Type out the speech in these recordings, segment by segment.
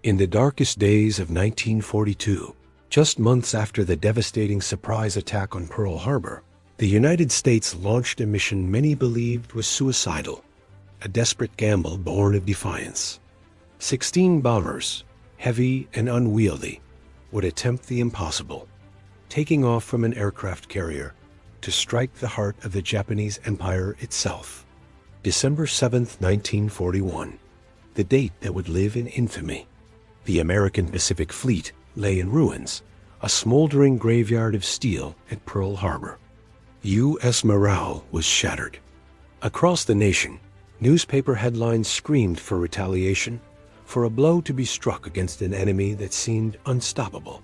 In the darkest days of 1942, just months after the devastating surprise attack on Pearl Harbor, the United States launched a mission many believed was suicidal, a desperate gamble born of defiance. 16 bombers, heavy and unwieldy, would attempt the impossible, taking off from an aircraft carrier to strike the heart of the Japanese Empire itself. December 7, 1941, the date that would live in infamy. The American Pacific Fleet lay in ruins, a smoldering graveyard of steel at Pearl Harbor. U.S. morale was shattered. Across the nation, newspaper headlines screamed for retaliation, for a blow to be struck against an enemy that seemed unstoppable.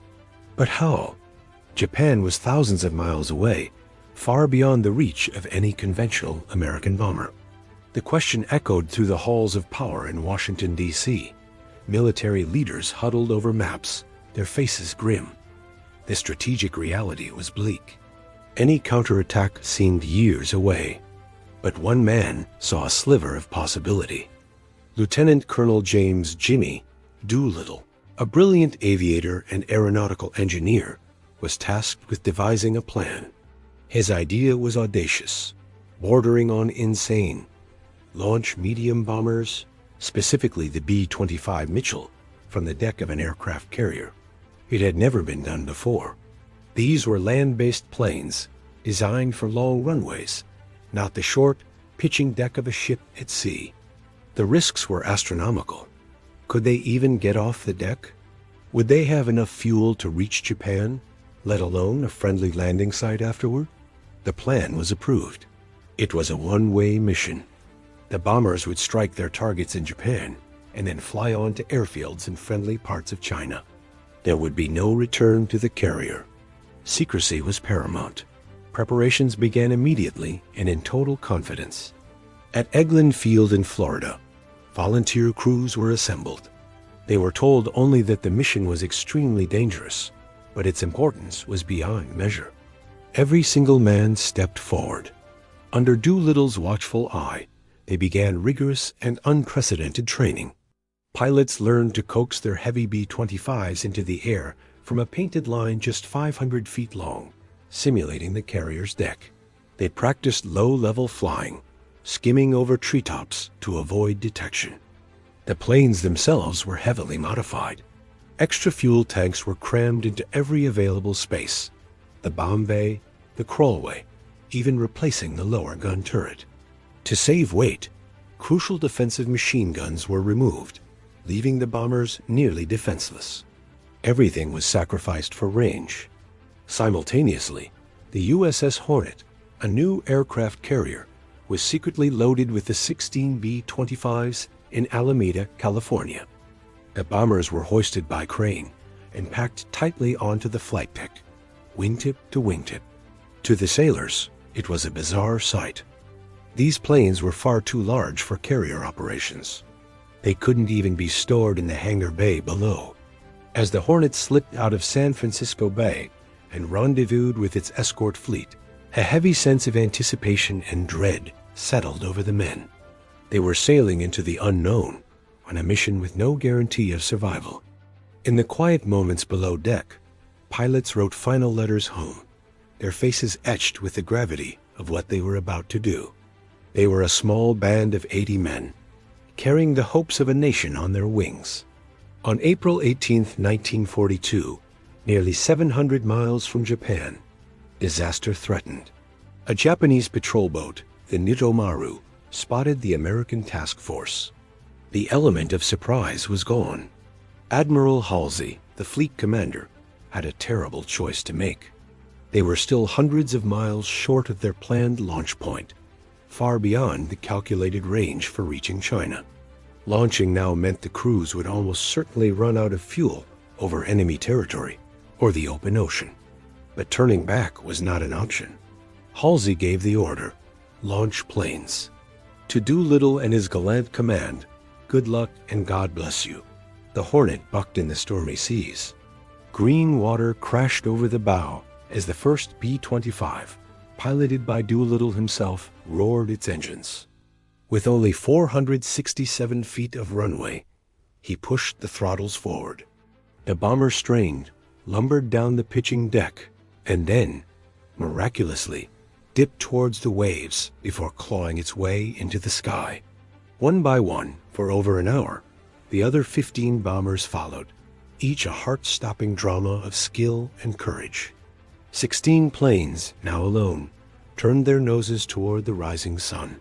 But how? Japan was thousands of miles away, far beyond the reach of any conventional American bomber. The question echoed through the halls of power in Washington, D.C. Military leaders huddled over maps, their faces grim. The strategic reality was bleak. Any counterattack seemed years away. But one man saw a sliver of possibility. Lieutenant Colonel James "Jimmy" Doolittle, a brilliant aviator and aeronautical engineer, was tasked with devising a plan. His idea was audacious, bordering on insane. Launch medium bombers, specifically the B-25 Mitchell, from the deck of an aircraft carrier. It had never been done before. These were land-based planes designed for long runways, not the short, pitching deck of a ship at sea. The risks were astronomical. Could they even get off the deck? Would they have enough fuel to reach Japan, let alone a friendly landing site afterward? The plan was approved. It was a one-way mission. The bombers would strike their targets in Japan and then fly on to airfields in friendly parts of China. There would be no return to the carrier. Secrecy was paramount. Preparations began immediately and in total confidence. At Eglin Field in Florida, volunteer crews were assembled. They were told only that the mission was extremely dangerous, but its importance was beyond measure. Every single man stepped forward. Under Doolittle's watchful eye, they began rigorous and unprecedented training. Pilots learned to coax their heavy B-25s into the air from a painted line just 500 feet long, simulating the carrier's deck. They practiced low-level flying, skimming over treetops to avoid detection. The planes themselves were heavily modified. Extra fuel tanks were crammed into every available space, the bomb bay, the crawlway, even replacing the lower gun turret. To save weight, crucial defensive machine guns were removed, leaving the bombers nearly defenseless. Everything was sacrificed for range. Simultaneously, the USS Hornet, a new aircraft carrier, was secretly loaded with the 16 B-25s in Alameda, California. The bombers were hoisted by crane and packed tightly onto the flight deck, wingtip to wingtip. To the sailors, it was a bizarre sight. These planes were far too large for carrier operations. They couldn't even be stored in the hangar bay below. As the Hornet slipped out of San Francisco Bay and rendezvoused with its escort fleet, a heavy sense of anticipation and dread settled over the men. They were sailing into the unknown on a mission with no guarantee of survival. In the quiet moments below deck, pilots wrote final letters home, their faces etched with the gravity of what they were about to do. They were a small band of 80 men, carrying the hopes of a nation on their wings. On April 18, 1942, nearly 700 miles from Japan, disaster threatened. A Japanese patrol boat, the Nitomaru, spotted the American task force. The element of surprise was gone. Admiral Halsey, the fleet commander, had a terrible choice to make. They were still hundreds of miles short of their planned launch point, far beyond the calculated range for reaching China. Launching now meant the crews would almost certainly run out of fuel over enemy territory or the open ocean. But turning back was not an option. Halsey gave the order, launch planes. To Doolittle and his gallant command, good luck and God bless you. The Hornet bucked in the stormy seas. Green water crashed over the bow as the first B-25, piloted by Doolittle himself, roared its engines. With only 467 feet of runway, He pushed the throttles forward. The bomber strained, lumbered down the pitching deck, and then, miraculously, dipped towards the waves before clawing its way into the sky. One by one, for over an hour, the other 15 bombers followed, each a heart-stopping drama of skill and courage. 16 planes, now alone, turned their noses toward the rising sun.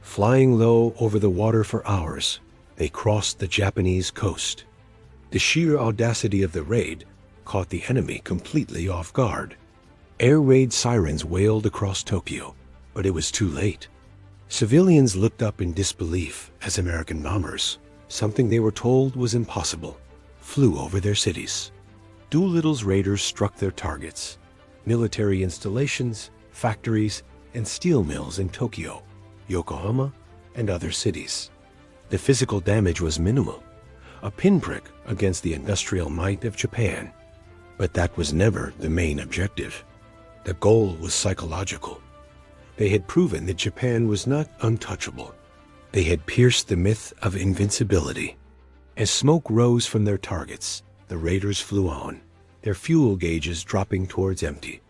Flying low over the water for hours, they crossed the Japanese coast. The sheer audacity of the raid caught the enemy completely off guard. Air raid sirens wailed across Tokyo, but it was too late. Civilians looked up in disbelief as American bombers, something they were told was impossible, flew over their cities. Doolittle's raiders struck their targets: military installations, factories, and steel mills in Tokyo, Yokohama, and other cities. The physical damage was minimal, a pinprick against the industrial might of Japan. But that was never the main objective. The goal was psychological. They had proven that Japan was not untouchable. They had pierced the myth of invincibility. As smoke rose from their targets, the raiders flew on, their fuel gauges dropping towards empty.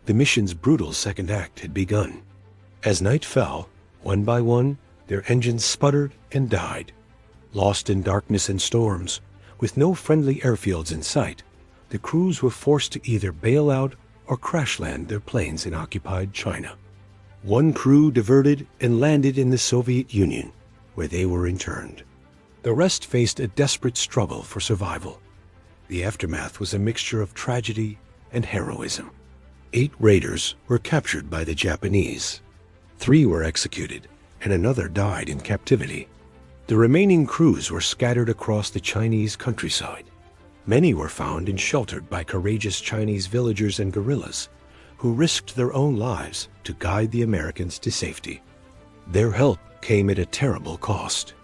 The mission's brutal second act had begun. As night fell, one by one, their engines sputtered and died. Lost in darkness and storms, with no friendly airfields in sight, the crews were forced to either bail out or crash land their planes in occupied China. One crew diverted and landed in the Soviet Union, where they were interned. The rest faced a desperate struggle for survival. The aftermath was a mixture of tragedy and heroism. 8 raiders were captured by the Japanese. 3 were executed, and another died in captivity. The remaining crews were scattered across the Chinese countryside. Many were found and sheltered by courageous Chinese villagers and guerrillas who risked their own lives to guide the Americans to safety. Their help came at a terrible cost.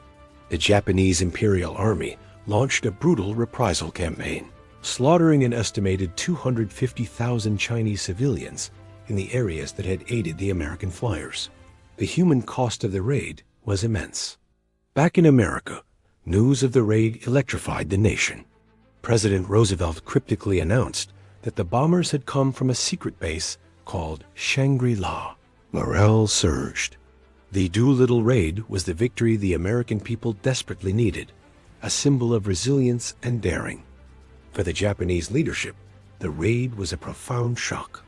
The Japanese Imperial Army launched a brutal reprisal campaign, slaughtering an estimated 250,000 Chinese civilians in the areas that had aided the American flyers. The human cost of the raid was immense. Back in America, news of the raid electrified the nation. President Roosevelt cryptically announced that the bombers had come from a secret base called Shangri-La. Morale surged. The Doolittle Raid was the victory the American people desperately needed, a symbol of resilience and daring. For the Japanese leadership, the raid was a profound shock.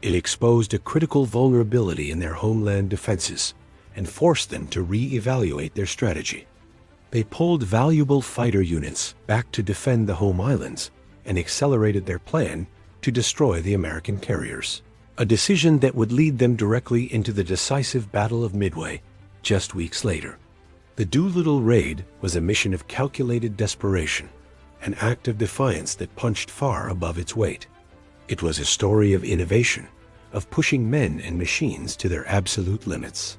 It exposed a critical vulnerability in their homeland defenses and forced them to re-evaluate their strategy. They pulled valuable fighter units back to defend the home islands and accelerated their plan to destroy the American carriers, a decision that would lead them directly into the decisive Battle of Midway just weeks later. The Doolittle Raid was a mission of calculated desperation, an act of defiance that punched far above its weight. It was a story of innovation, of pushing men and machines to their absolute limits.